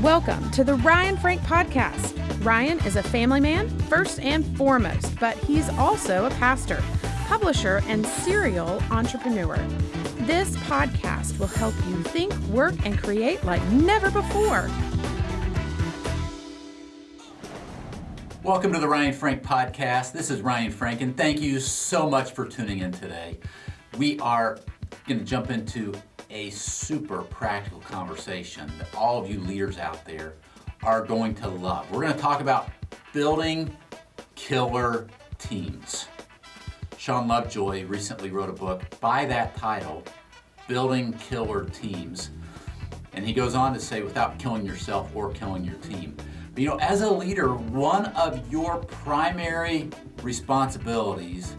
Welcome to the Ryan Frank Podcast. Ryan is a family man, first and foremost, but he's also a pastor, publisher, and serial entrepreneur. This podcast will help you think, work, and create like never before. Welcome to the Ryan Frank Podcast. This is Ryan Frank, and thank you so much for tuning in today. We are going to jump into a super practical conversation that all of you leaders out there are going to love. We're going to talk about building killer teams. Shawn Lovejoy recently wrote a book by that title, Building Killer Teams. And he goes on to say, without killing yourself or killing your team. But, you know, as a leader, one of your primary responsibilities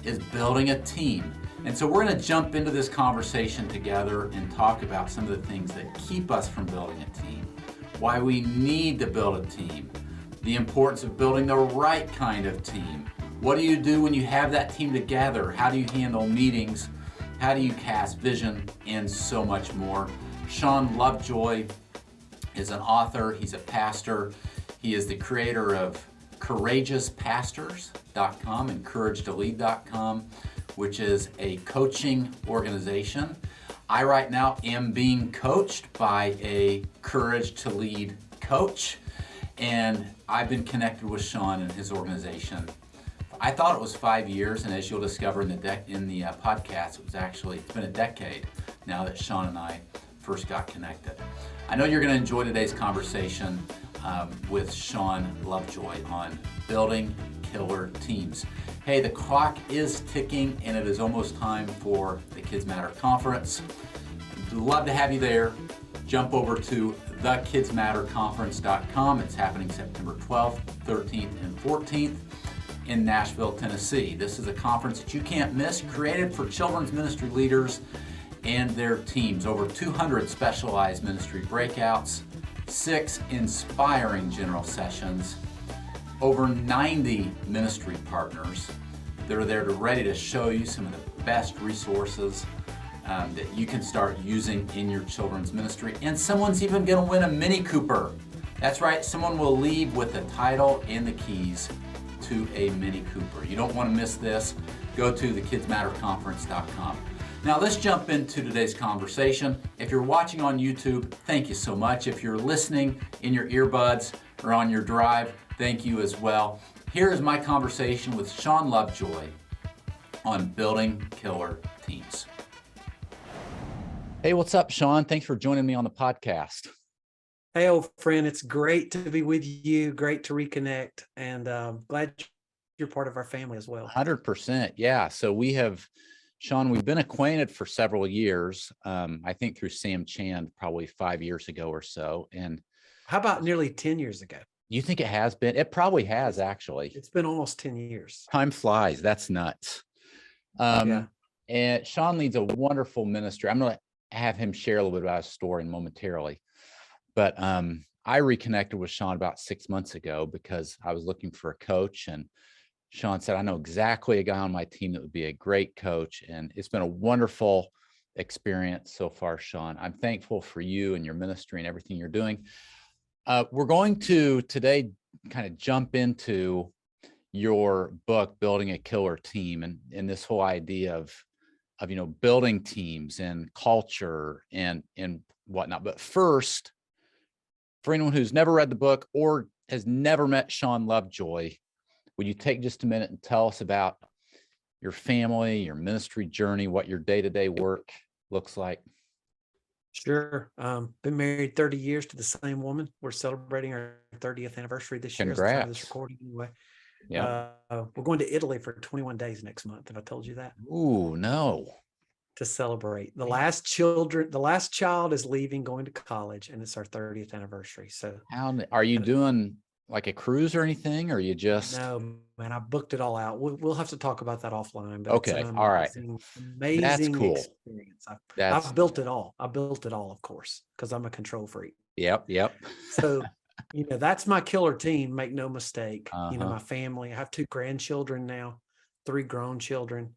is building a team. And so we're going to jump into this conversation together and talk about some of the things that keep us from building a team, why we need to build a team, the importance of building the right kind of team. What do you do when you have that team together? How do you handle meetings? How do you cast vision? And so much more. Shawn Lovejoy is an author. He's a pastor. He is the creator of CourageousPastors.com and CourageToLead.com, which is a coaching organization. I right now am being coached by a Courage to Lead coach, and I've been connected with Shawn and his organization. I thought it was 5 years, and as you'll discover in the podcast, it's been a decade now that Shawn and I first got connected. I know you're going to enjoy today's conversation with Shawn Lovejoy on building killer teams. Hey, the clock is ticking and it is almost time for the Kids Matter Conference. We'd love to have you there. Jump over to thekidsmatterconference.com. It's happening September 12th, 13th, and 14th in Nashville, Tennessee. This is a conference that you can't miss, created for children's ministry leaders and their teams. Over 200 specialized ministry breakouts, 6 inspiring general sessions, over 90 ministry partners that are there ready to show you some of the best resources that you can start using in your children's ministry. And someone's even going to win a Mini Cooper. That's right, someone will leave with the title and the keys to a Mini Cooper. You don't want to miss this. Go to thekidsmatterconference.com. Now let's jump into today's conversation. If you're watching on YouTube, thank you so much. If you're listening in your earbuds or on your drive, thank you as well. Here is my conversation with Shawn Lovejoy on building killer teams. Hey, what's up, Shawn? Thanks for joining me on the podcast. Hey, old friend, it's great to be with you. Great to reconnect, and glad you're part of our family as well. 100%. Yeah. So Shawn, we've been acquainted for several years. I think through Sam Chand, probably 5 years ago or so. And how about nearly 10 years ago? You think it has been? It probably has, actually. It's been almost 10 years. Time flies. That's nuts. Yeah. And Shawn leads a wonderful ministry. I'm going to have him share a little bit about his story momentarily. But I reconnected with Shawn about 6 months ago because I was looking for a coach. And Shawn said, I know exactly a guy on my team that would be a great coach. And it's been a wonderful experience so far, Shawn. I'm thankful for you and your ministry and everything you're doing. We're going to today kind of jump into your book, Building a Killer Team, and this whole idea of building teams and culture and whatnot. But first, for anyone who's never read the book or has never met Shawn Lovejoy, would you take just a minute and tell us about your family, your ministry journey, what your day-to-day work looks like? Sure. Been married 30 years to the same woman. We're celebrating our 30th anniversary this year. Congrats. At the time of this recording, anyway. Yeah. We're going to Italy for 21 days next month. Have I told you that? Ooh, no. To celebrate. The last child is leaving, going to college, and it's our 30th anniversary. So How are you doing, like a cruise or anything, or you just? No, man, I booked it all out. We'll have to talk about that offline. But Okay, it's an all right. amazing That's cool. experience. I've built it all. I built it all, of course, because I'm a control freak. Yep. So, that's my killer team. Make no mistake. Uh-huh. My family. I have 2 grandchildren now, 3 grown children.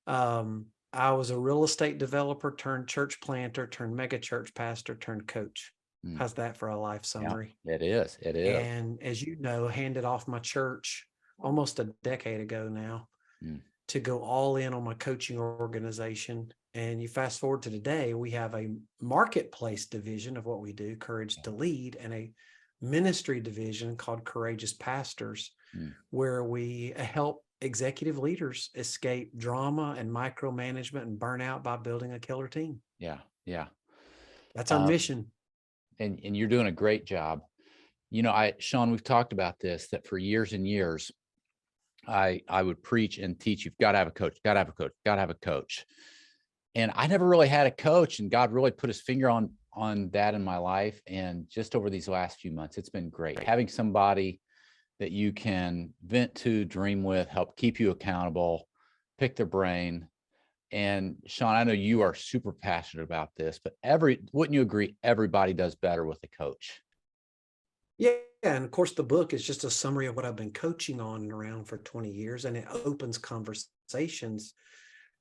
I was a real estate developer turned church planter, turned mega church pastor, turned coach. Mm. How's that for a life summary? Yeah, it is. It is. And as you know, handed off my church almost a decade ago now Mm. to go all in on my coaching organization. And you fast forward to today, we have a marketplace division of what we do, Courage to Lead, and a ministry division called Courageous Pastors, Mm. where we help executive leaders escape drama and micromanagement and burnout by building a killer team. Yeah. Yeah. That's our mission. And you're doing a great job. Shawn, we've talked about this, that for years and years, I would preach and teach, you've got to have a coach, got to have a coach, got to have a coach. And I never really had a coach, and God really put his finger on that in my life. And just over these last few months, it's been great having somebody that you can vent to, dream with, help keep you accountable, pick their brain. And Shawn, I know you are super passionate about this, but wouldn't you agree everybody does better with a coach? Yeah. And of course, the book is just a summary of what I've been coaching on and around for 20 years. And it opens conversations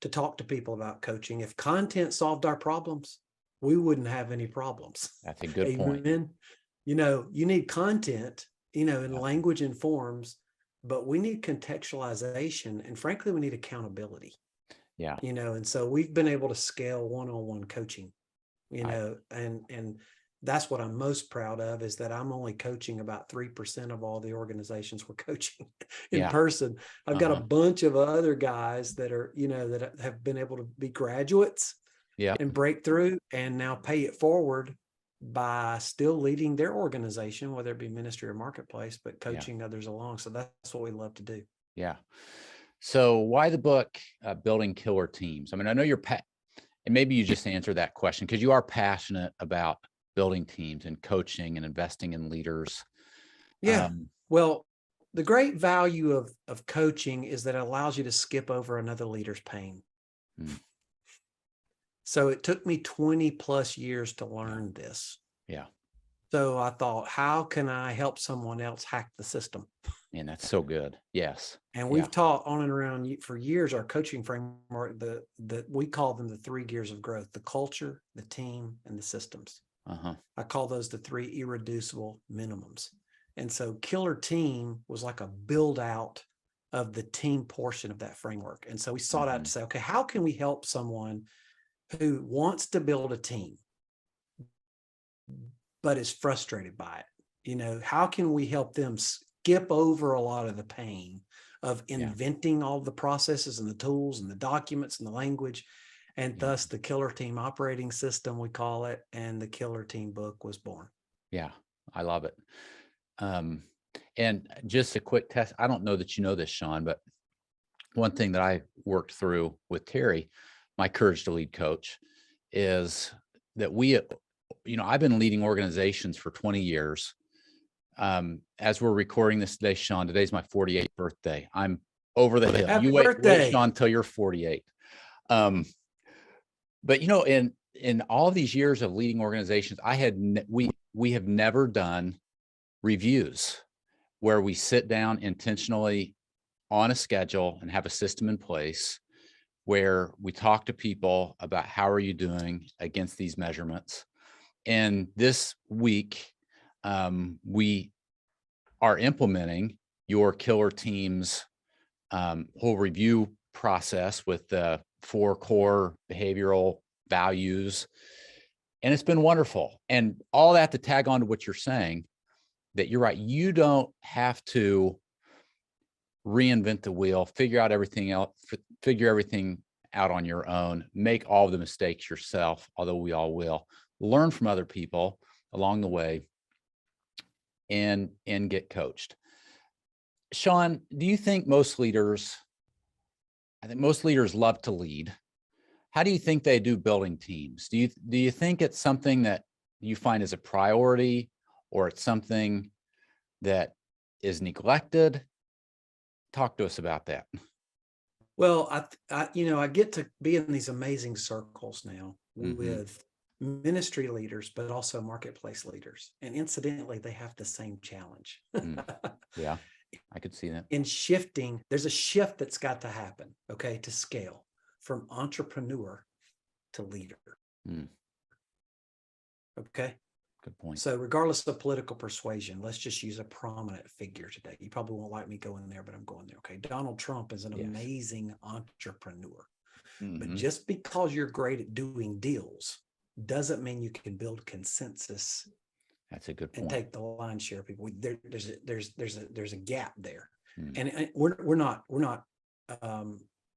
to talk to people about coaching. If content solved our problems, we wouldn't have any problems. That's a good point. Amen. You need content, in language and forms, but we need contextualization. And frankly, we need accountability. Yeah. And so we've been able to scale one-on-one coaching, and that's what I'm most proud of, is that I'm only coaching about 3% of all the organizations we're coaching in person. I've got a bunch of other guys that are, that have been able to be graduates and break through and now pay it forward by still leading their organization, whether it be ministry or marketplace, but coaching others along. So that's what we love to do. Yeah. So why the book, Building Killer Teams? I mean, I know and maybe you just answered that question because you are passionate about building teams and coaching and investing in leaders. Yeah. Well, the great value of coaching is that it allows you to skip over another leader's pain. Mm. So it took me 20 plus years to learn this. Yeah. So I thought, how can I help someone else hack the system? And that's so good. Yes. And we've taught on and around for years our coaching framework, we call them the 3 gears of growth: the culture, the team, and the systems. I call those the 3 irreducible minimums. And so Killer Team was like a build out of the team portion of that framework. And so we sought out to say, okay, how can we help someone who wants to build a team but is frustrated by it? How can we help them skip over a lot of the pain of inventing all the processes and the tools and the documents and the language? And thus the Killer Team operating system, we call it, and the Killer Team book was born. Yeah, I love it. And just a quick test. I don't know that you know this, Shawn, but one thing that I worked through with Terry, my Courage to Lead coach, is that I've been leading organizations for 20 years. As we're recording this today, Shawn, today's my 48th birthday. I'm over the hill. Happy You birthday. wait, Shawn, till you're 48. But in all of these years of leading organizations, we have never done reviews where we sit down intentionally on a schedule and have a system in place where we talk to people about how are you doing against these measurements. And this week, we are implementing your Killer Team's whole review process with the 4 core behavioral values. And it's been wonderful. And all that to tag on to what you're saying, that you're right. You don't have to reinvent the wheel, figure everything out on your own, make all the mistakes yourself, although we all will. Learn from other people along the way and get coached. Shawn, do you think most leaders love to lead? How do you think they do building teams? Do you think it's something that you find as a priority, or it's something that is neglected? Talk to us about that. Well, I get to be in these amazing circles now with ministry leaders, but also marketplace leaders. And incidentally, they have the same challenge. Yeah, I could see that. In shifting, there's a shift that's got to happen, to scale from entrepreneur to leader. Okay. Good point. So regardless of political persuasion, let's just use a prominent figure today. You probably won't like me going there, but I'm going there. Okay. Donald Trump is an amazing entrepreneur. But just because you're great at doing deals doesn't mean you can build consensus. That's a good point. And take the lion's share of people. There's a gap there, and we're not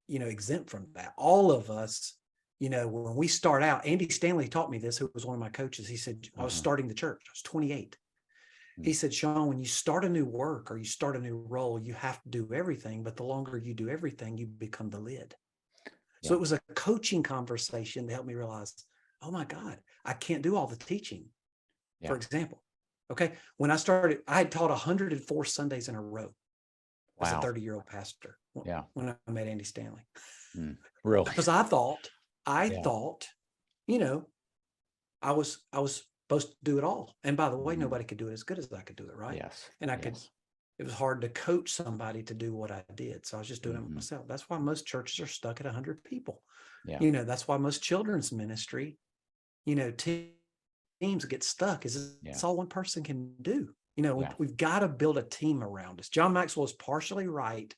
exempt from that. All of us, when we start out, Andy Stanley taught me this, who was one of my coaches. He said, I was starting the church. I was 28. He said, Shawn, when you start a new work or you start a new role, you have to do everything. But the longer you do everything, you become the lid. So it was a coaching conversation that helped me realize, oh my God, I can't do all the teaching. For example, okay, when I started, I had taught 104 Sundays in a row as a 30-year-old pastor. When I met Andy Stanley. Really? Because I thought, I was supposed to do it all. And by the way, nobody could do it as good as I could do it, right? Yes. And it was hard to coach somebody to do what I did. So I was just doing it myself. That's why most churches are stuck at 100 people. That's why most children's ministry, teams get stuck, is it's all one person can do. We've got to build a team around us. John Maxwell is partially right.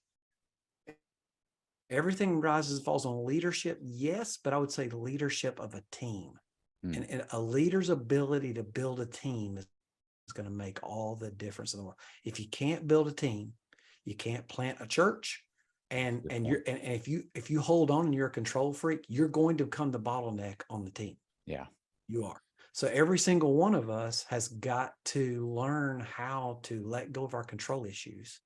Everything rises and falls on leadership, yes, but I would say the leadership of a team. And a leader's ability to build a team is going to make all the difference in the world. If you can't build a team, you can't plant a church. And if you hold on and you're a control freak, you're going to become the bottleneck on the team. Yeah, you are. So every single one of us has got to learn how to let go of our control issues.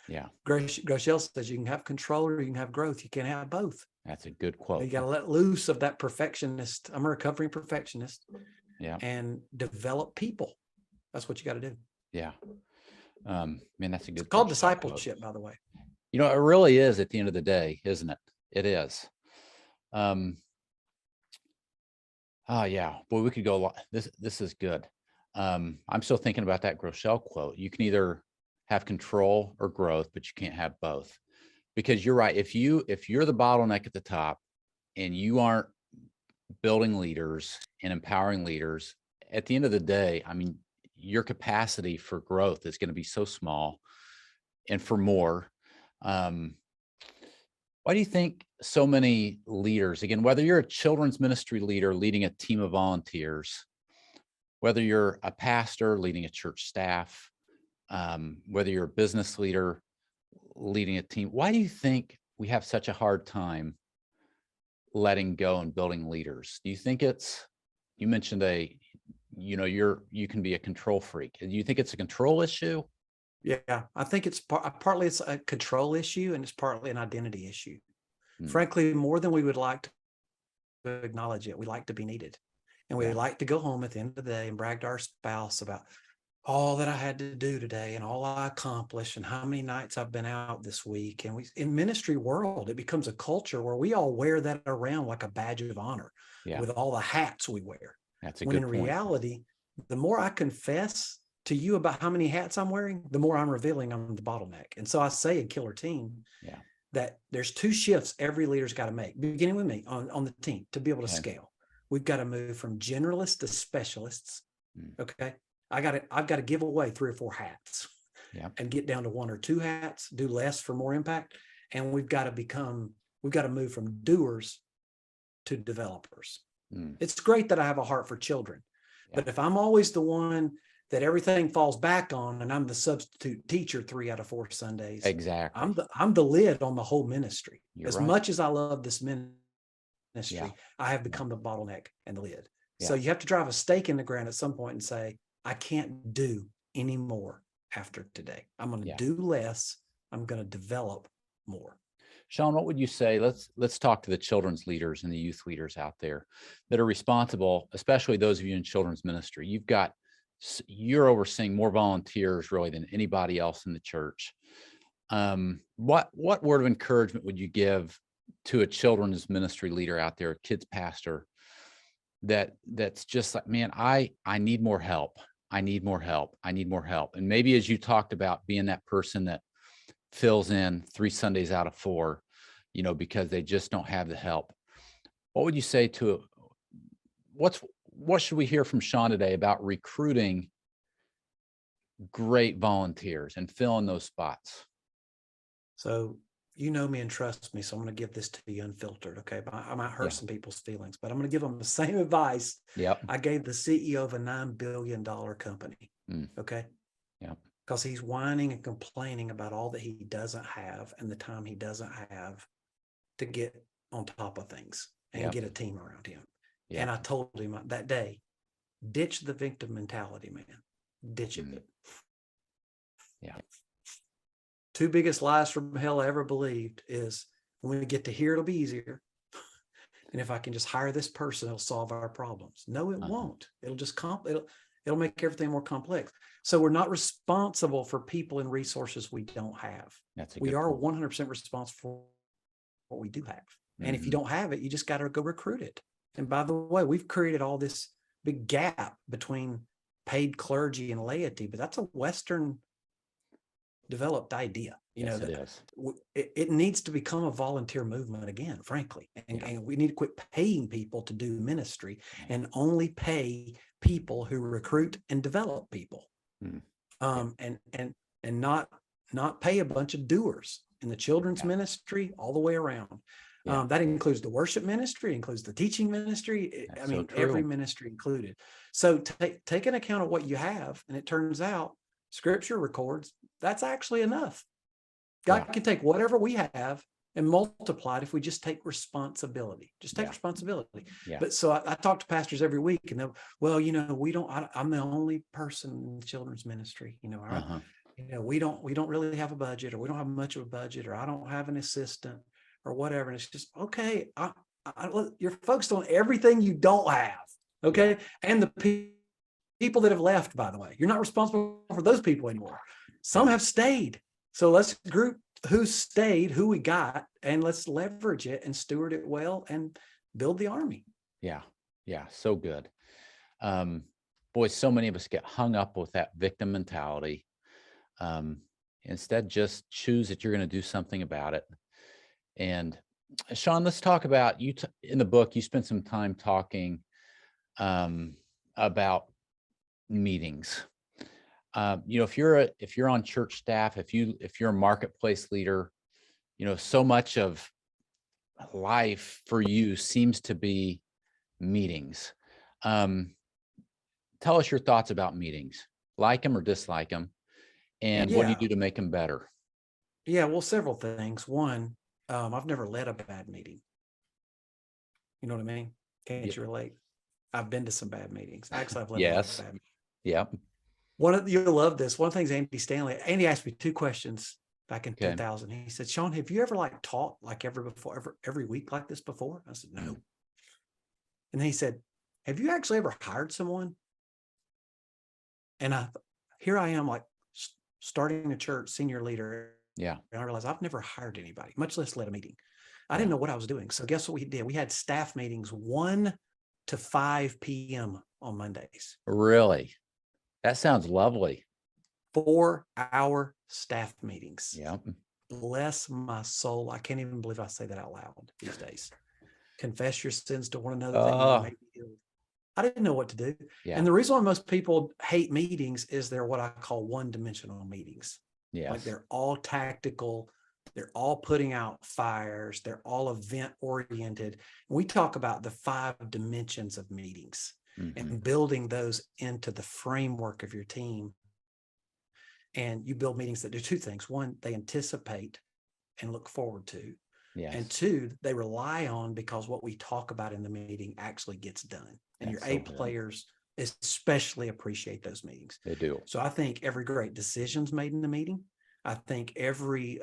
Yeah. Groeschel says you can have control or you can have growth. You can't have both. That's a good quote. You got to let loose of that perfectionist. I'm a recovering perfectionist. Yeah. And develop people. That's what you got to do. Yeah. Man, that's a good. It's called discipleship, by the way. It really is at the end of the day, isn't it? It is. Yeah, boy, we could go a lot. This is good. I'm still thinking about that Groeschel quote. You can either have control or growth, but you can't have both. Because you're right. If you're the bottleneck at the top and you aren't building leaders and empowering leaders, at the end of the day, I mean, your capacity for growth is going to be so small and for more. Why do you think so many leaders, again, whether you're a children's ministry leader leading a team of volunteers, whether you're a pastor leading a church staff, whether you're a business leader leading a team, why do you think we have such a hard time letting go and building leaders? Do you think you mentioned you can be a control freak. Do you think it's a control issue? Yeah, I think it's partly it's a control issue and it's partly an identity issue. Frankly, more than we would like to acknowledge it, we like to be needed. And we like to go home at the end of the day and brag to our spouse about all that I had to do today and all I accomplished and how many nights I've been out this week. And in ministry world, it becomes a culture where we all wear that around like a badge of honor with all the hats we wear. That's a good point. When in reality, the more I confess to you about how many hats I'm wearing, the more I'm revealing I'm the bottleneck. And so I say in Killer Team that there's 2 shifts every leader's got to make, beginning with me on the team, to be able to scale. We've got to move from generalists to specialists. Okay. I've got to give away 3 or 4 hats and get down to 1 or 2 hats, do less for more impact. And we've got to move from doers to developers. It's great that I have a heart for children, but if I'm always the one that everything falls back on and I'm the substitute teacher 3 out of 4 Sundays, exactly, I'm the lid on the whole ministry. You're as right. much as I love this ministry, I have become the bottleneck and the lid. So you have to drive a stake in the ground at some point and say, I can't do any more after today. I'm going to do less. I'm going to develop more. Shawn, what would you say? Let's talk to the children's leaders and the youth leaders out there that are responsible, especially those of you in children's ministry. You're overseeing more volunteers really than anybody else in the church. What word of encouragement would you give to a children's ministry leader out there, a kids pastor, that's just like, man, I need more help. I need more help. I need more help. And maybe as you talked about being that person that fills in 3 Sundays out of 4, because they just don't have the help. What would you say to what should we hear from Shawn today about recruiting great volunteers and filling those spots? So you know me and trust me, so I'm going to give this to you unfiltered, okay? But I might hurt some people's feelings, but I'm going to give them the same advice I gave the CEO of a $9 billion company, okay? Yep. Because he's whining and complaining about all that he doesn't have and the time he doesn't have to get on top of things and get a team around him. And I told him that day, ditch the victim mentality, man. Ditch it. Yeah. Two biggest lies from hell I ever believed is when we get to here, it'll be easier. And if I can just hire this person, it'll solve our problems. No, it won't. It'll just it'll make everything more complex. So we're not responsible for people and resources we don't have. We are 100% responsible for what we do have. And if you don't have it, you just got to go recruit it. And by the way, we've created all this big gap between paid clergy and laity, but that's a Western developed idea. It needs to become a volunteer movement again, frankly. And we need to quit paying people to do ministry and only pay people who recruit and develop people. And not pay a bunch of doers in the children's ministry all the way around. That includes the worship ministry, includes the teaching ministry. Every ministry included. So take an account of what you have, and it turns out Scripture records that's actually enough. God can take whatever we have and multiply it if we just take responsibility. Just take responsibility. But so I talk to pastors every week, and they're, well, I'm the only person in the children's ministry. We don't really have a budget, or we don't have much of a budget, or I don't have an assistant, or whatever. And it's just, okay, you're focused on everything you don't have. Okay. And the people that have left, by the way, you're not responsible for those people anymore. Some have stayed. So let's group who stayed, who we got, and let's leverage it and steward it well and build the army. Yeah. So good. Boy, so many of us get hung up with that victim mentality. Instead, just choose that you're going to do something about it. And Shawn, let's talk about you. In the book, you spent some time talking about meetings. If you're on church staff, if you're a marketplace leader, so much of life for you seems to be meetings. Tell us your thoughts about meetings. Like them or dislike them, and what do you do to make them better? Yeah, well, several things. One, I've never led a bad meeting. You know what I mean? Can't you relate? I've been to some bad meetings. Actually, I've led a lot of bad meetings. Yep. You'll love this. One of the things Andy asked me two questions back in 2000. He said, Shawn, have you ever taught every week like this before? I said, no. And he said, have you actually ever hired someone? And here I am, starting a church, senior leader. Yeah. And I realized I've never hired anybody, much less led a meeting. I didn't know what I was doing. So guess what we did? We had staff meetings 1 to 5 p.m. on Mondays. Really? That sounds lovely. 4-hour staff meetings. Yeah. Bless my soul. I can't even believe I say that out loud these days. Confess your sins to one another. I didn't know what to do. Yeah. And the reason why most people hate meetings is they're what I call one-dimensional meetings. Yes. They're all tactical. They're all putting out fires. They're all event-oriented. And we talk about the 5 dimensions of meetings and building those into the framework of your team. And you build meetings that do 2 things. 1, they anticipate and look forward to. Yes. And 2, they rely on because what we talk about in the meeting actually gets done. And your A players especially appreciate those meetings. They do. So I think every great decision's made in the meeting. I think every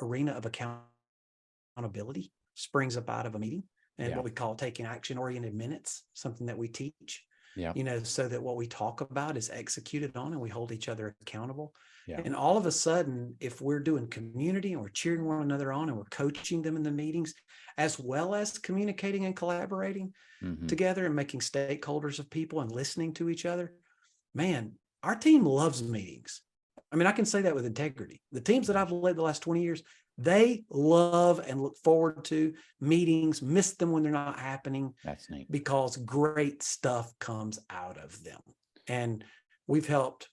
arena of accountability springs up out of a meeting, and what we call taking action-oriented minutes, something that we teach. Yeah. So that what we talk about is executed on and we hold each other accountable. Yeah. And all of a sudden, if we're doing community and we're cheering one another on and we're coaching them in the meetings, as well as communicating and collaborating together and making stakeholders of people and listening to each other, man, our team loves meetings. I mean, I can say that with integrity. The teams that I've led the last 20 years, They love and look forward to meetings, miss them when they're not happening. That's neat. Because great stuff comes out of them. And we've helped,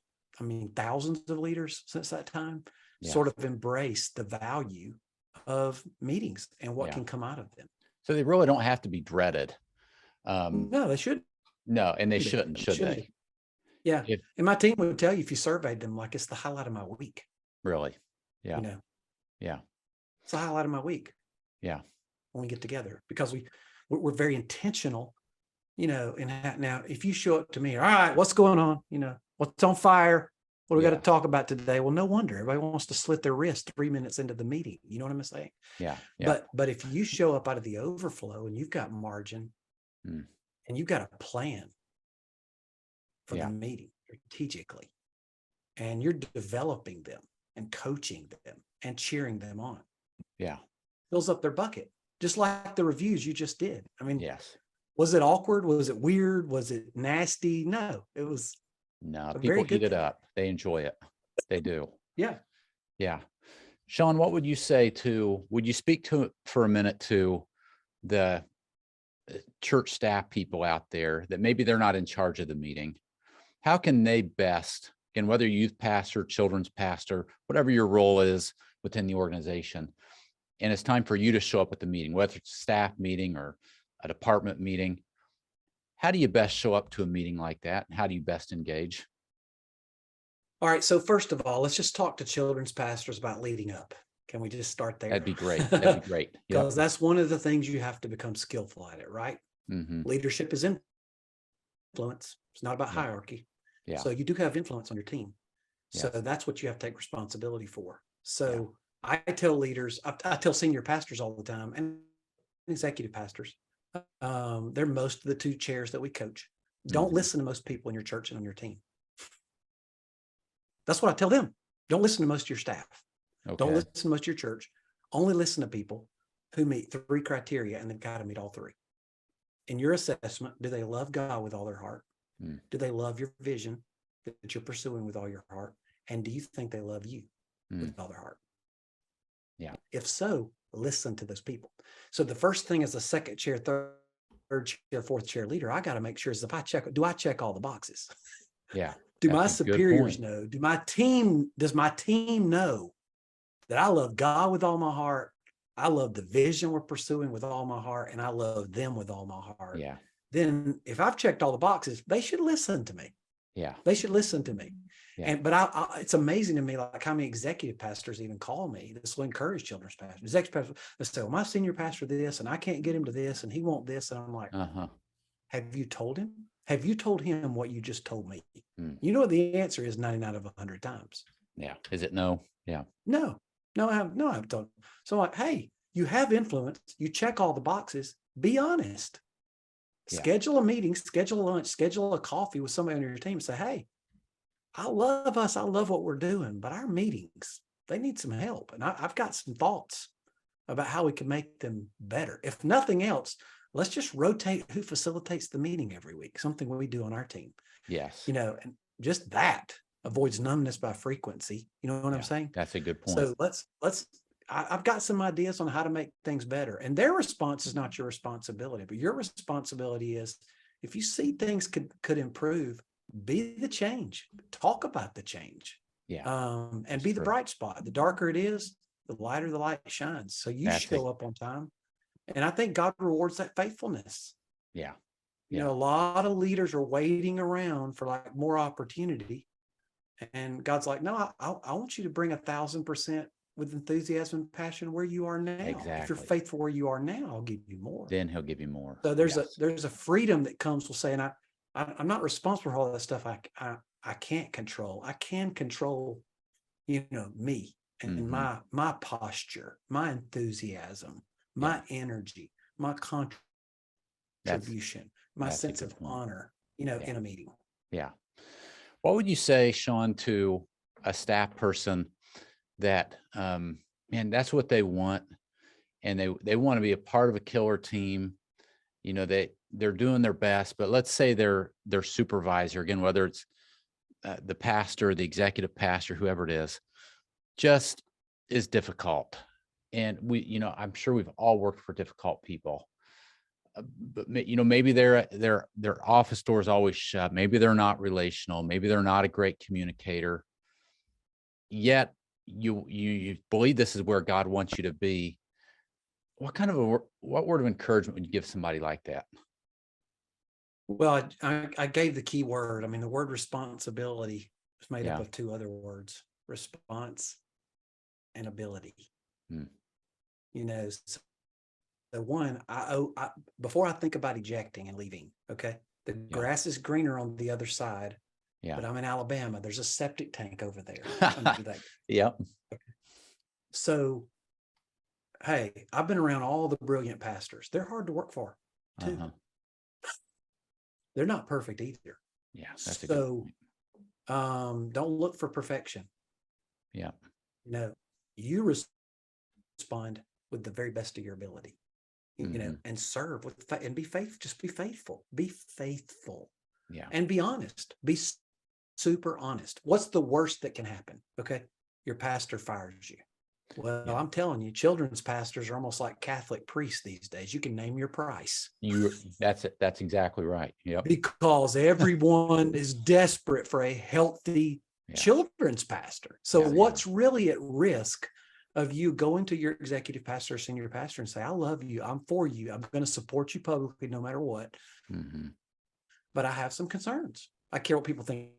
thousands of leaders since that time sort of embrace the value of meetings and what can come out of them. So they really don't have to be dreaded. No, they shouldn't. No, and they shouldn't, should Shouldn't they? Yeah. And my team would tell you, if you surveyed them, like, it's the highlight of my week. Really? Yeah. Yeah. It's the highlight of my week. Yeah. When we get together, because we're very intentional, and now if you show up to me, all right, what's going on? What's on fire? What do we got to talk about today? Well, no wonder everybody wants to slit their wrist 3 minutes into the meeting. You know what I'm saying? Yeah. But if you show up out of the overflow and you've got margin and you've got a plan for the meeting strategically, and you're developing them and coaching them and cheering them on, fills up their bucket, just like the reviews you just did. Was it awkward? Was it weird? Was it nasty? No, it was. No, people eat it up. They enjoy it. They do. Yeah. Shawn, what would you say would you speak to for a minute to the church staff people out there that maybe they're not in charge of the meeting? How can they best, and whether youth pastor, children's pastor, whatever your role is within the organization, and it's time for you to show up at the meeting, whether it's a staff meeting or a department meeting, how do you best show up to a meeting like that? And how do you best engage? All right. So first of all, let's just talk to children's pastors about leading up. Can we just start there? That'd be great. That'd be great. Because that's one of the things you have to become skillful at it, right? Leadership is influence. It's not about hierarchy. So you do have influence on your team. So that's what you have to take responsibility for. So I tell leaders, I tell senior pastors all the time, and executive pastors, they're most of the 2 chairs that we coach. Don't listen to most people in your church and on your team. That's what I tell them. Don't listen to most of your staff. Don't listen to most of your church. Only listen to people who meet 3 criteria, and they've got to meet all 3. In your assessment, do they love God with all their heart? Do they love your vision that you're pursuing with all your heart? And do you think they love you with all their heart? If so, listen to those people. So the first thing as a second chair, third chair, fourth chair leader, I got to make sure is do I check all the boxes? Do my superiors know? Does my team know that I love God with all my heart? I love the vision we're pursuing with all my heart, and I love them with all my heart. Then if I've checked all the boxes, they should listen to me. They should listen to me. But it's amazing to me, like, how many executive pastors even call me. This will encourage children's pastors. Executive pastors, they say, well, my senior pastor this, and I can't get him to this, and he won't this. And I'm like, have you told him? Have you told him what you just told me? You know what the answer is 99 of 100 times. Is it no? No, I haven't told him. So I'm like, hey, you have influence. You check all the boxes. Be honest. Schedule a meeting, schedule a lunch, schedule a coffee with somebody on your team. Say, hey, I love us. I love what we're doing, but our meetings, they need some help. And I've got some thoughts about how we can make them better. If nothing else, let's just rotate who facilitates the meeting every week, something we do on our team. And just that avoids numbness by frequency. You know what I'm saying? That's a good point. So I've got some ideas on how to make things better. And their response is not your responsibility, but your responsibility is, if you see things could improve, be the change, talk about the change, and be the bright spot. The darker it is, the lighter the light shines. So you show up on time. And I think God rewards that faithfulness. You know, a lot of leaders are waiting around for like more opportunity. And God's like, no, I want you to bring 1,000% with enthusiasm and passion where you are now. If you're faithful where you are now, I'll give you more. Then he'll give you more. So there's a freedom that comes with saying, I'm not responsible for all that stuff I can't control. I can control, me and my posture, my enthusiasm, my energy, my contribution, my sense of honor, in a meeting. What would you say, Shawn, to a staff person that, man, that's what they want, and they want to be a part of a killer team? They're doing their best, but let's say their supervisor, again, whether it's the pastor, the executive pastor, whoever it is, just is difficult. And I'm sure we've all worked for difficult people. But maybe their office door is always shut. Maybe they're not relational. Maybe they're not a great communicator. Yet you believe this is where God wants you to be. What word of encouragement would you give somebody like that? Well, I gave the key word. I mean, the word responsibility is made up of two other words: response and ability. Hmm. So the one before I think about ejecting and leaving, okay, the grass is greener on the other side. Yeah. But I'm in Alabama. There's a septic tank over there. Under that. Yep. Okay. So, hey, I've been around all the brilliant pastors. They're hard to work for, too. They're not perfect either. Yeah. That's a good point. Don't look for perfection. Yeah. You respond with the very best of your ability. And serve with and be faithful. Just be faithful. Be faithful. Yeah. And be honest. Be super honest. What's the worst that can happen? Okay. Your pastor fires you. Well, I'm telling you, children's pastors are almost like Catholic priests these days. You can name your price. That's it. That's exactly right. Yep. Because everyone is desperate for a healthy children's pastor. So what's really at risk of you going to your executive pastor or senior pastor and say, I love you. I'm for you. I'm going to support you publicly no matter what. But I have some concerns. I care what people think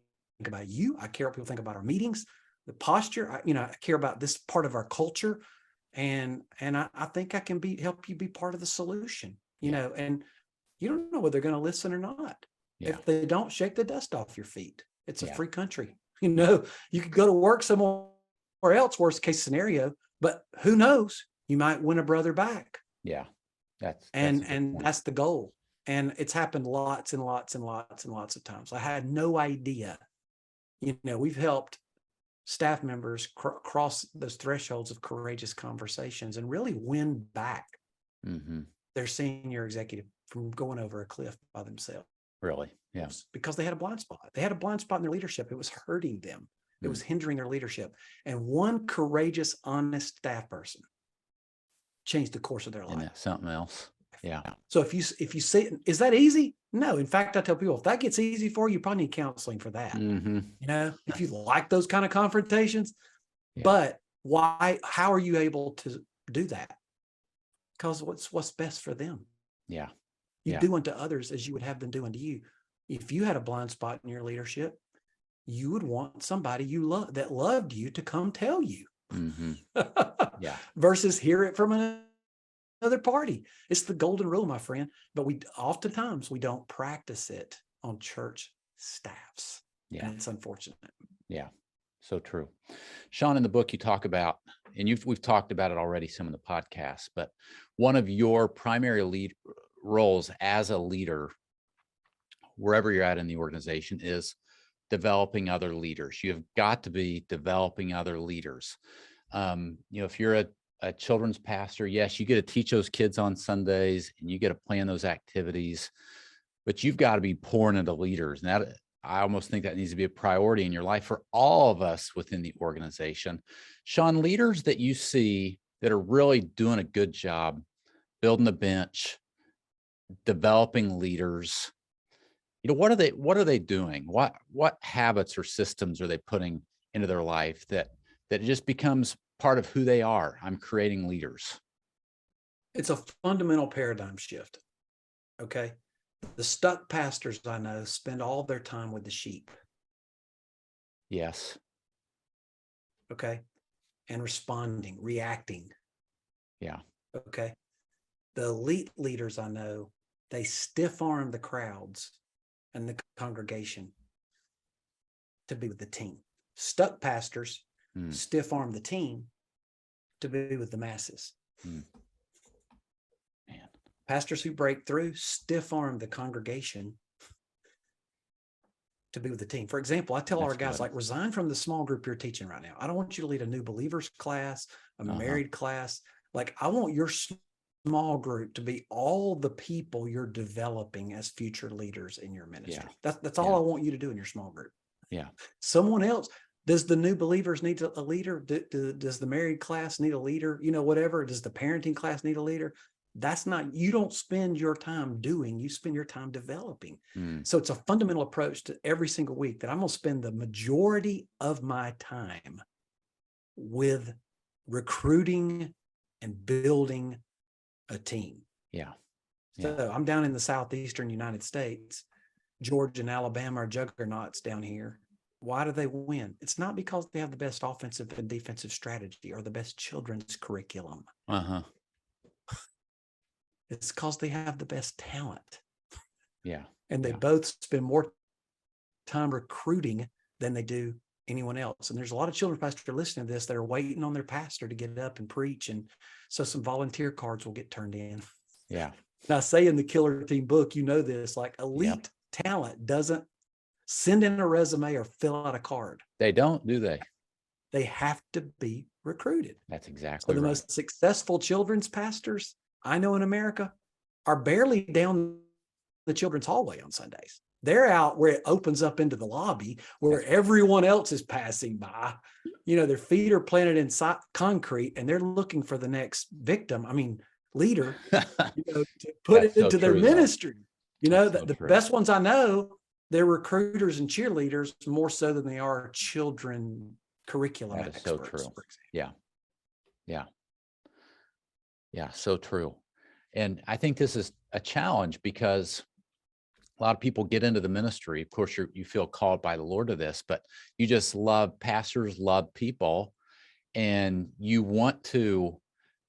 about you. I care what people think about our meetings, the posture. I care about this part of our culture, and I think I can help you be part of the solution. And you don't know whether they're going to listen or not. If they don't, shake the dust off your feet. It's a free country. You could go to work somewhere else, worst case scenario, but who knows? You might win a brother back. Yeah, that's the goal. And it's happened lots and lots and lots and lots of times. I had no idea. We've helped staff members cross those thresholds of courageous conversations and really win back their senior executive from going over a cliff by themselves. Really? Yes. Because they had a blind spot. They had a blind spot in their leadership. It was hurting them. It was hindering their leadership. And one courageous, honest staff person changed the course of their life. Something else. Yeah. So if you say, is that easy? No. In fact, I tell people, if that gets easy for you, you probably need counseling for that. If you like those kind of confrontations, but why? How are you able to do that? Because what's best for them. Yeah. You do unto others as you would have them do unto you. If you had a blind spot in your leadership, you would want somebody you love that loved you to come tell you. Versus hear it from another party. It's the golden rule, my friend. But oftentimes we don't practice it on church staffs. Yeah. And it's unfortunate. Yeah. So true. Shawn, in the book you talk about, and we've talked about it already some of the podcasts, but one of your primary roles as a leader, wherever you're at in the organization, is developing other leaders. You've got to be developing other leaders. If you're a children's pastor, yes, you get to teach those kids on Sundays and you get to plan those activities, but you've got to be pouring into leaders. And I almost think that needs to be a priority in your life for all of us within the organization. Shawn, leaders that you see that are really doing a good job building the bench, developing leaders, what are they doing? What habits or systems are they putting into their life that it just becomes part of who they are? I'm creating leaders. It's a fundamental paradigm shift. Okay. The stuck pastors I know spend all their time with the sheep. Yes. Okay. And responding, reacting. Yeah. Okay. The elite leaders I know, they stiff arm the crowds and the congregation to be with the team. Stuck pastors stiff arm the team to be with the masses. Man. Pastors who break through stiff arm the congregation to be with the team. For example, I tell our guys, resign from the small group you're teaching right now. I don't want you to lead a new believers class, a married class. I want your small group to be all the people you're developing as future leaders in your ministry. That's all I want you to do in your small group. Yeah. Someone else, Does the new believers need a leader? Does the married class need a leader? Whatever. Does the parenting class need a leader? That's not, you don't spend your time doing, you spend your time developing. So it's a fundamental approach to every single week that I'm going to spend the majority of my time with recruiting and building a team. Yeah. So I'm down in the southeastern United States. Georgia and Alabama are juggernauts down here. Why do they win? It's not because they have the best offensive and defensive strategy or the best children's curriculum. It's because they have the best talent. Yeah. And they both spend more time recruiting than they do anyone else. And there's a lot of children's pastors listening to this that are waiting on their pastor to get up and preach. And so some volunteer cards will get turned in. Yeah. Now, I say in the Killer Team book, this, like elite talent doesn't send in a resume or fill out a card. They don't, do they? They have to be recruited. That's exactly right. The most successful children's pastors I know in America are barely down the children's hallway on Sundays. They're out where it opens up into the lobby where everyone else is passing by. Their feet are planted in concrete and they're looking for the next victim. Leader, to put it into their ministry. The best ones I know, they're recruiters and cheerleaders more so than they are children curriculum experts. So true. Yeah, so true. And I think this is a challenge because a lot of people get into the ministry. Of course, you feel called by the Lord to this, but you just pastors love people, and you want to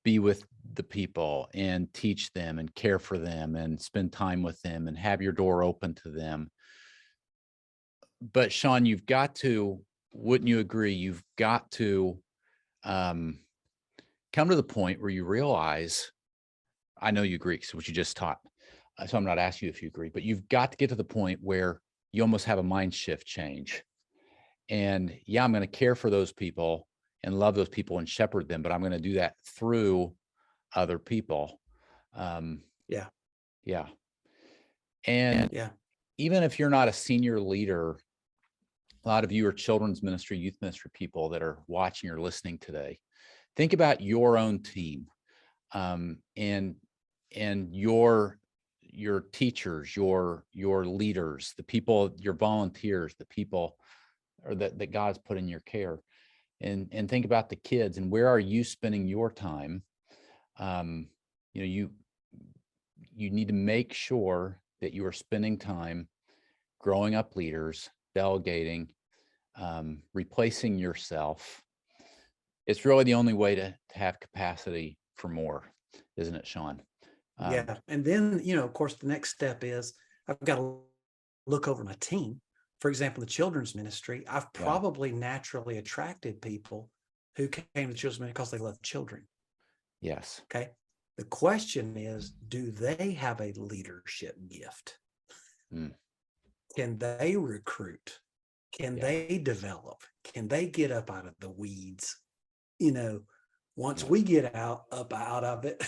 be with the people and teach them and care for them and spend time with them and have your door open to them. But Shawn, wouldn't you agree? You've got to come to the point where you realize, I know you agree, because what you just taught. So I'm not asking you if you agree, but you've got to get to the point where you almost have a mind shift change. And I'm going to care for those people and love those people and shepherd them, but I'm going to do that through other people. And even if you're not a senior leader, a lot of you are children's ministry, youth ministry people that are watching or listening today. Think about your own team, and your teachers, your leaders, the people, your volunteers, the people that God's put in your care, and think about the kids and where are you spending your time. You need to make sure that you are spending time growing up leaders, delegating, replacing yourself. It's really the only way to have capacity for more, isn't it, Shawn? And then, of course, the next step is I've got to look over my team. For example, the children's ministry, I've probably naturally attracted people who came to the children's ministry because they love children. Yes. Okay. The question is, do they have a leadership gift? Can they recruit? Can they develop? Can they get up out of the weeds? Once we get up out of it,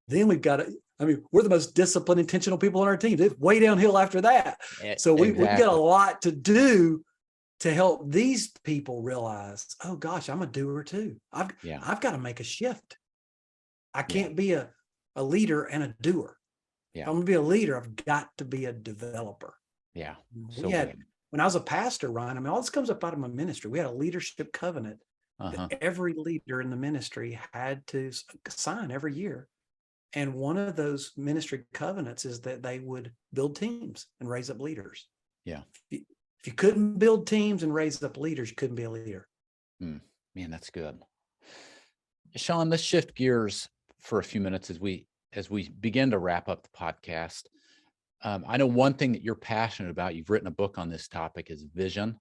then we've got to, we're the most disciplined, intentional people on our team. It's way downhill after that. So we've got a lot to do to help these people realize, oh gosh, I'm a doer too. I've got to make a shift. I can't be a leader and a doer. If I'm going to be a leader, I've got to be a developer. Yeah. When I was a pastor, Ryan, all this comes up out of my ministry. We had a leadership covenant that every leader in the ministry had to sign every year. And one of those ministry covenants is that they would build teams and raise up leaders. Yeah. If you couldn't build teams and raise up leaders, you couldn't be a leader. Man, that's good. Shawn, let's shift gears for a few minutes as we begin to wrap up the podcast. I know one thing that you're passionate about, you've written a book on this topic, is vision.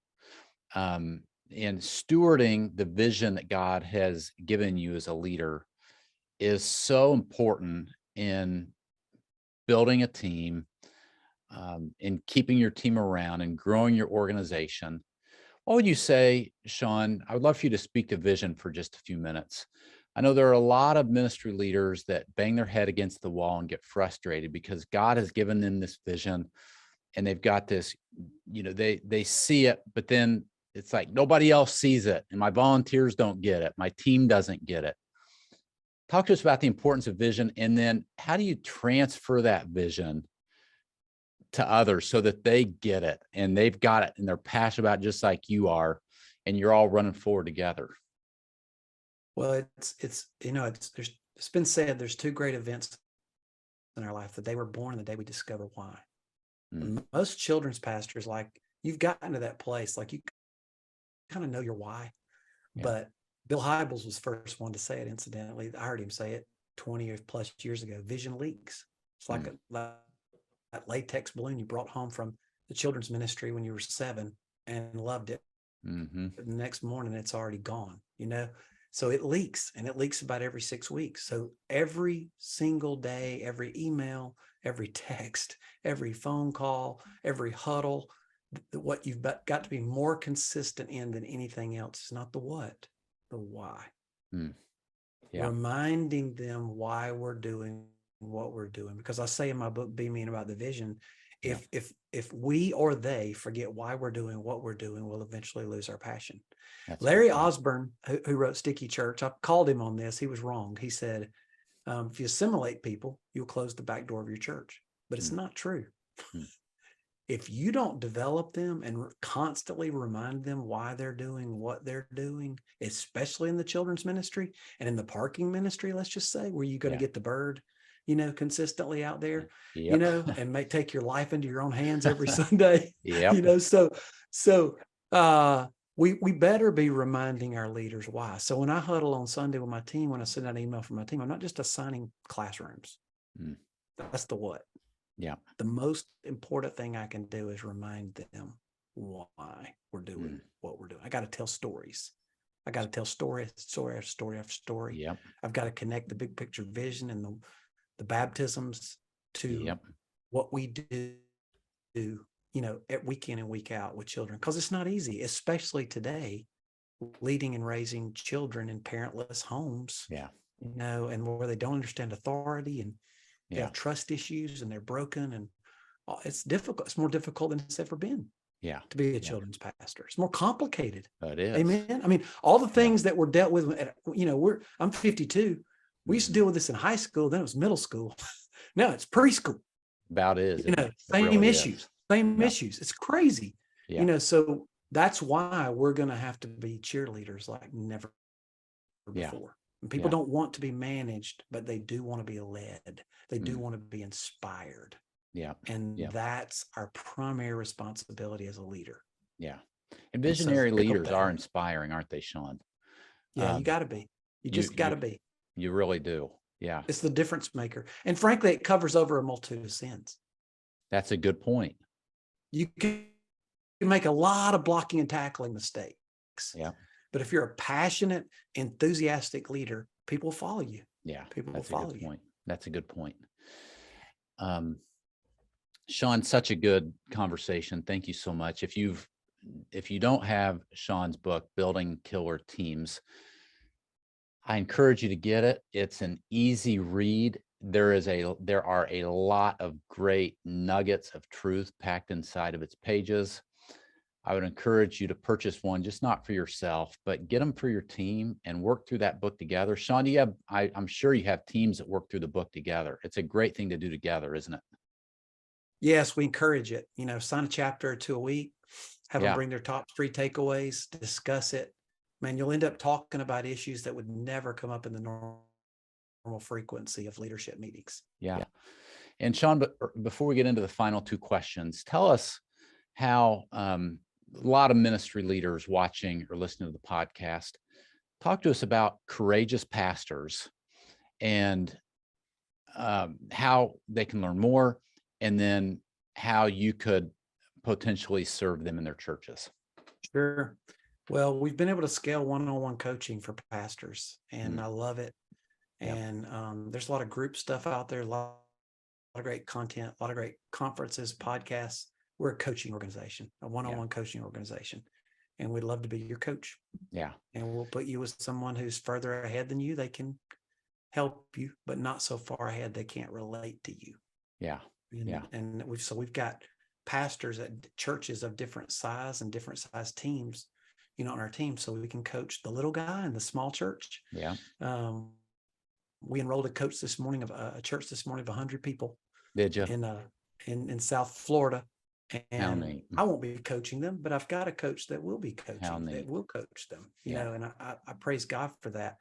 And stewarding the vision that God has given you as a leader is so important in building a team, in keeping your team around and growing your organization. What would you say, Shawn? I would love for you to speak to vision for just a few minutes. I know there are a lot of ministry leaders that bang their head against the wall and get frustrated because God has given them this vision and they've got this, they see it, but then it's like nobody else sees it, and my volunteers don't get it. My team doesn't get it. Talk to us about the importance of vision, and then how do you transfer that vision to others so that they get it and they've got it and they're passionate about it just like you are, and you're all running forward together? Well, it's been said there's two great events in our life: the day we're born and the day we discover why. And most children's pastors, like, you've gotten to that place, like, you kind of know your why. Yeah. But Bill Hybels was the first one to say it, incidentally. I heard him say it 20 or plus years ago. Vision leaks. It's like that latex balloon you brought home from the children's ministry when you were 7 and loved it. But the next morning, it's already gone, So it leaks, and it leaks about every 6 weeks. So every single day, every email, every text, every phone call, every huddle, what you've got to be more consistent in than anything else is not the what, the why. Yeah. Reminding them why we're doing what we're doing. Because I say in my book, Be Mean About the Vision, if we or they forget why we're doing what we're doing, we'll eventually lose our passion. Larry Osborne, who wrote Sticky Church, I called him on this. He was wrong. He said, if you assimilate people, you'll close the back door of your church. But it's not true. If you don't develop them and constantly remind them why they're doing what they're doing, especially in the children's ministry and in the parking ministry, let's just say, where you're going to get the bird, consistently out there, and take your life into your own hands every Sunday, so we better be reminding our leaders why. So when I huddle on Sunday with my team, when I send out an email from my team, I'm not just assigning classrooms. That's the what. Yeah. The most important thing I can do is remind them why we're doing what we're doing. I got to tell stories. I got to tell story after story after story. Yep. I've got to connect the big picture vision and the baptisms to what we do, week in and week out with children. Because it's not easy, especially today, leading and raising children in parentless homes. Yeah. And where they don't understand authority, and they have trust issues, and they're broken, and it's difficult. It's more difficult than it's ever been. Yeah, to be a children's pastor. It's more complicated. It is. Amen. I mean, all the things that were dealt with. I'm 52. We used to deal with this in high school. Then it was middle school. Now it's preschool. About is. Same really issues. Same issues. It's crazy. Yeah. So that's why we're going to have to be cheerleaders like never before. And people don't want to be managed, but they do want to be led. They do want to be inspired. Yeah. And that's our primary responsibility as a leader. Yeah. And visionary leaders are inspiring, aren't they, Shawn? Yeah, you got to be. You just got to be. You really do. Yeah. It's the difference maker. And frankly, it covers over a multitude of sins. That's a good point. You can make a lot of blocking and tackling mistakes. Yeah. But if you're a passionate, enthusiastic leader, people will follow you. Yeah. People will follow you. That's a good point. Shawn, such a good conversation. Thank you so much. If you don't have Shawn's book, Building Killer Teams, I encourage you to get it. It's an easy read. There are a lot of great nuggets of truth packed inside of its pages. I would encourage you to purchase one, just not for yourself, but get them for your team and work through that book together. Shawn, I'm sure you have teams that work through the book together. It's a great thing to do together, isn't it? Yes, we encourage it. Sign a chapter or two a week, have them bring their top 3 takeaways, discuss it. Man, you'll end up talking about issues that would never come up in the normal frequency of leadership meetings. Yeah. And Shawn, but before we get into the final 2 questions, tell us how a lot of ministry leaders watching or listening to the podcast, talk to us about courageous pastors and how they can learn more, and then how you could potentially serve them in their churches. Sure. Well, we've been able to scale one-on-one coaching for pastors, and I love it. And there's a lot of group stuff out there, a lot of great content, a lot of great conferences, podcasts. We're a coaching organization, a one-on-one coaching organization, and we'd love to be your coach. Yeah. And we'll put you with someone who's further ahead than you. They can help you, but not so far ahead they can't relate to you. Yeah. And we've got pastors at churches of different size and different size teams on our team so we can coach the little guy in the small church. Yeah. We enrolled a coach this morning of a church this morning of 100 people. Did you? In South Florida. How And neat. I won't be coaching them, but I've got a coach that will be How coaching, neat. that will coach them, Yeah. and I praise God for that.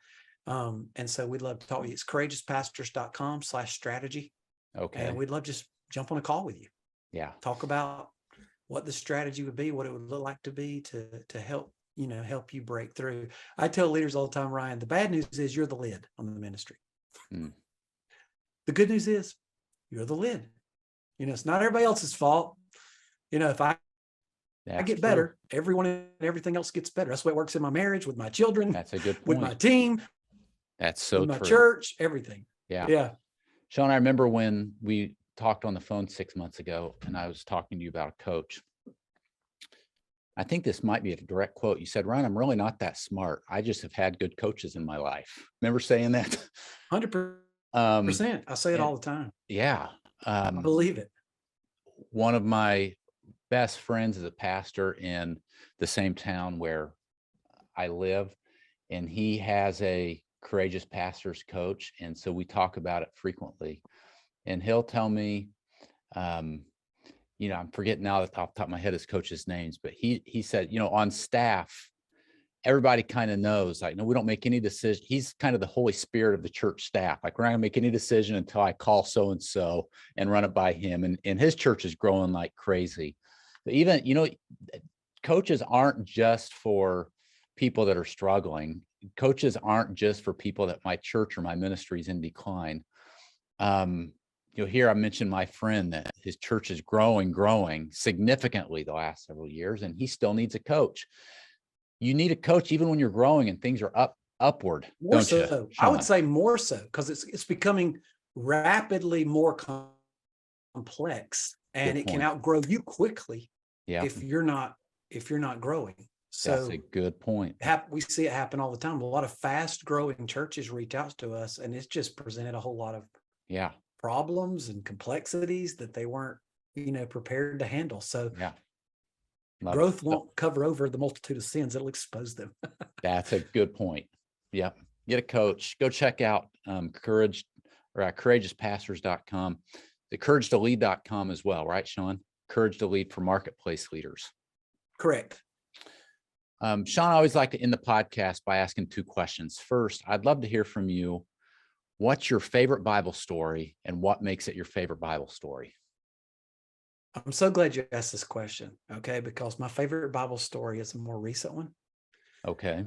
And so we'd love to talk to you. It's courageouspastors.com/strategy. Okay. And we'd love to just jump on a call with you. Yeah. Talk about what the strategy would be, what it would look like to be to help, help you break through. I tell leaders all the time, Ryan, the bad news is you're the lid on the ministry. Mm. The good news is you're the lid. It's not everybody else's fault. If I get better, everyone and everything else gets better. That's the way it works in my marriage, with my children. That's a good point. With my team. That's so with my true. church, everything. Yeah. Yeah. Shawn, I remember when we talked on the phone 6 months ago, and I was talking to you about a coach. I think this might be a direct quote. You said, Ryan, I'm really not that smart. I just have had good coaches in my life. Remember saying that? 100%. I say it all the time. Yeah. I believe it. One of my best friends is a pastor in the same town where I live, and he has a courageous pastors coach. And so we talk about it frequently, and he'll tell me, I'm forgetting now off the top of my head his coach's names, but he said, on staff, everybody kind of knows, like, no, we don't make any decision. He's kind of the Holy Spirit of the church staff. Like, we're not gonna make any decision until I call so-and-so and run it by him. And his church is growing like crazy. But even, coaches aren't just for people that are struggling. Coaches aren't just for people that my church or my ministry is in decline. Here I mentioned my friend that his church is growing significantly the last several years, and he still needs a coach. You need a coach even when you're growing and things are upward. More so, I would say more so, because it's becoming rapidly more complex, and it can outgrow you quickly. Yeah. If you're not growing. So that's a good point. We see it happen all the time. A lot of fast growing churches reach out to us, and it's just presented a whole lot of problems and complexities that they weren't, prepared to handle. So growth won't cover over the multitude of sins. It'll expose them. That's a good point. Yeah. Get a coach. Go check out courageuspastors.com, the courage2lead.com as well, right, Shawn? Courage to Lead for marketplace leaders. Correct. Shawn, I always like to end the podcast by asking 2 questions. First, I'd love to hear from you. What's your favorite Bible story, and what makes it your favorite Bible story? I'm so glad you asked this question, okay? Because my favorite Bible story is a more recent one. Okay.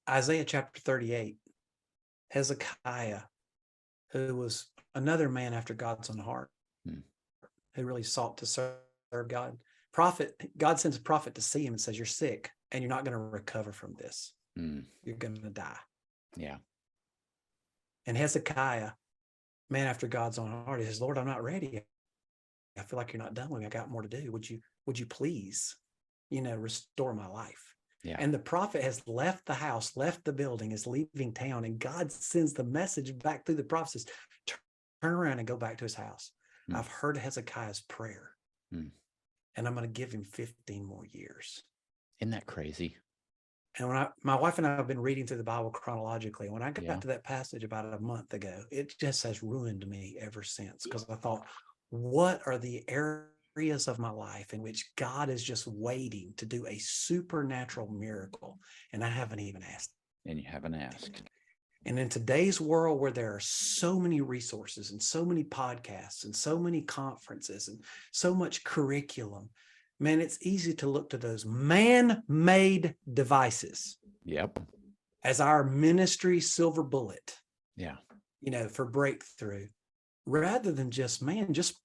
Isaiah chapter 38, Hezekiah, who was another man after God's own heart, who really sought to serve God. God sends a prophet to see him and says, you're sick and you're not going to recover from this. You're going to die. Yeah. And Hezekiah, man after God's own heart, he says, Lord, I'm not ready. I feel like you're not done with me. I got more to do. Would you please, restore my life? Yeah. And the prophet has left the house, left the building, is leaving town, and God sends the message back through the prophet, says, turn around and go back to his house. I've heard Hezekiah's prayer, and I'm going to give him 15 more years. Isn't that crazy? And when my wife and I have been reading through the Bible chronologically, when I got to that passage about a month ago, it just has ruined me ever since, because I thought, what are the areas of my life in which God is just waiting to do a supernatural miracle, and I haven't even asked? And you haven't asked. And in today's world, where there are so many resources and so many podcasts and so many conferences and so much curriculum, man, it's easy to look to those man-made devices as our ministry silver bullet, for breakthrough, rather than just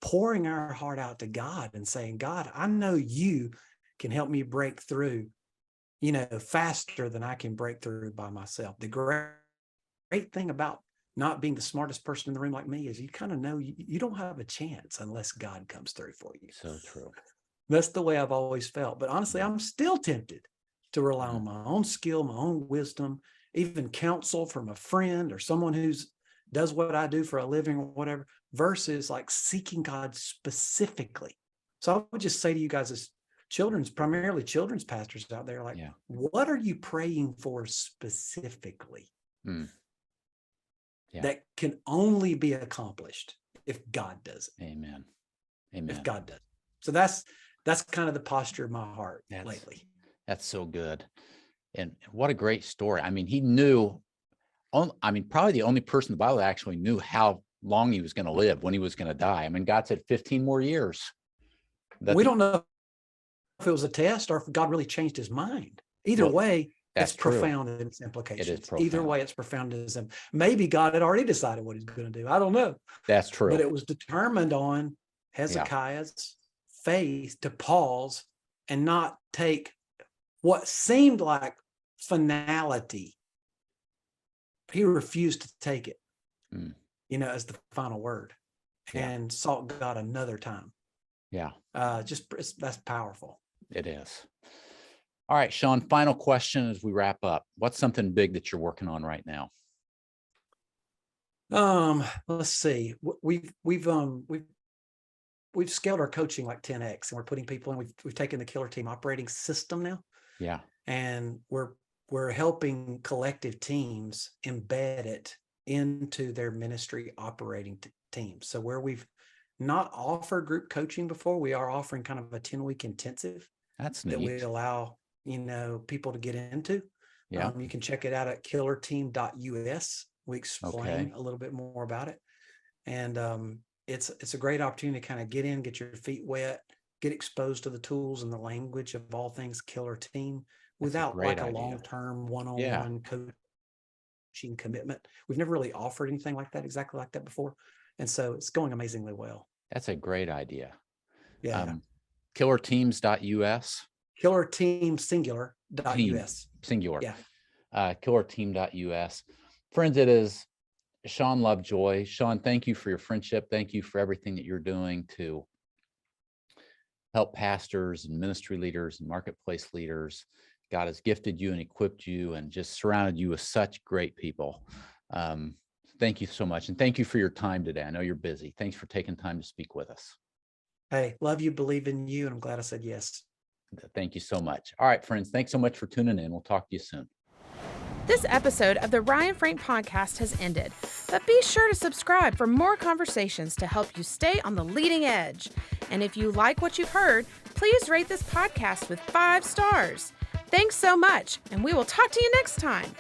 pouring our heart out to God and saying, God, I know you can help me break through, faster than I can break through by myself. The great thing about not being the smartest person in the room like me is you kind of know you don't have a chance unless God comes through for you. So true. That's the way I've always felt. But honestly, I'm still tempted to rely on my own skill, my own wisdom, even counsel from a friend or someone who's does what I do for a living or whatever, versus like seeking God specifically. So I would just say to you guys, primarily children's pastors out there, like, Yeah. what are you praying for specifically Mm. Yeah. that can only be accomplished if God does it? Amen. If Amen. God does it. So that's kind of the posture of my heart lately. That's so good. And what a great story. I mean, he knew, probably the only person in the Bible that actually knew how long he was going to live, when he was going to die. I mean, God said 15 more years. We don't know if it was a test or if God really changed his mind. Either way, that's it's true. profound in its implications. It is profound. Either way, it's profound in its maybe God had already decided what he's going to do. I don't know. That's true. But it was determined on Hezekiah's faith to pause and not take what seemed like finality. He refused to take it, as the final word, and sought God another time. Yeah. That's powerful. It is. All right, Shawn, final question as we wrap up. What's something big that you're working on right now? Let's see. We've scaled our coaching like 10x, and we're putting people in. We've taken the Killer Team operating system now. Yeah. And we're helping collective teams embed it into their ministry operating teams. So where we've not offered group coaching before, we are offering kind of a 10-week intensive. That's neat. That we allow, people to get into. Yeah. You can check it out at killerteam.us. We explain a little bit more about it. And it's a great opportunity to kind of get in, get your feet wet, get exposed to the tools and the language of all things Killer Team without like a long-term one-on-one coaching commitment. We've never really offered anything like that, exactly like that before. And so it's going amazingly well. That's a great idea. Yeah. Killerteams.us. Killerteam singular.us. Singular. Yeah. Killerteam.us. Friends, it is Shawn Lovejoy. Shawn, thank you for your friendship. Thank you for everything that you're doing to help pastors and ministry leaders and marketplace leaders. God has gifted you and equipped you and just surrounded you with such great people. Thank you so much. And thank you for your time today. I know you're busy. Thanks for taking time to speak with us. Hey, love you, believe in you, and I'm glad I said yes. Thank you so much. All right, friends, thanks so much for tuning in. We'll talk to you soon. This episode of the Ryan Frank Podcast has ended, but be sure to subscribe for more conversations to help you stay on the leading edge. And if you like what you've heard, please rate this podcast with 5 stars. Thanks so much, and we will talk to you next time.